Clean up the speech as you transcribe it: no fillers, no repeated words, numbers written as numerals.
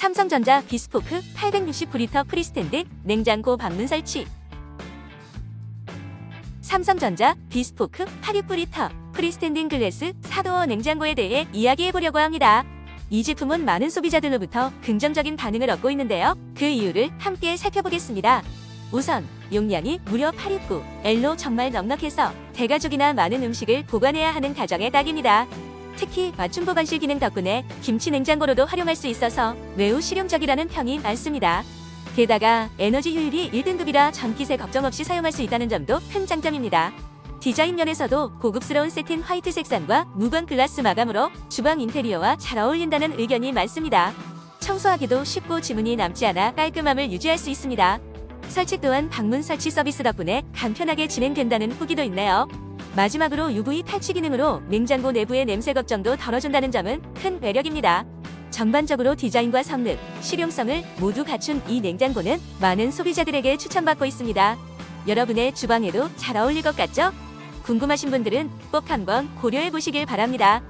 삼성전자 비스포크 869L 프리스탠드 냉장고 방문 설치. 삼성전자 비스포크 869L 프리스탠딩 글래스 4도어 냉장고에 대해 이야기해보려고 합니다. 이 제품은 많은 소비자들로부터 긍정적인 반응을 얻고 있는데요. 그 이유를 함께 살펴보겠습니다. 우선 용량이 무려 869L로 정말 넉넉해서 대가족이나 많은 음식을 보관해야 하는 가정에 딱입니다. 특히 맞춤 보관실 기능 덕분에 김치 냉장고로도 활용할 수 있어서 매우 실용적이라는 평이 많습니다. 게다가 에너지 효율이 1등급이라 전기세 걱정 없이 사용할 수 있다는 점도 큰 장점입니다. 디자인 면에서도 고급스러운 세틴 화이트 색상과 무광 글라스 마감으로 주방 인테리어와 잘 어울린다는 의견이 많습니다. 청소하기도 쉽고 지문이 남지 않아 깔끔함을 유지할 수 있습니다. 설치 또한 방문 설치 서비스 덕분에 간편하게 진행된다는 후기도 있네요. 마지막으로 UV 탈취 기능으로 냉장고 내부의 냄새 걱정도 덜어준다는 점은 큰 매력입니다. 전반적으로 디자인과 성능, 실용성을 모두 갖춘 이 냉장고는 많은 소비자들에게 추천받고 있습니다. 여러분의 주방에도 잘 어울릴 것 같죠? 궁금하신 분들은 꼭 한번 고려해 보시길 바랍니다.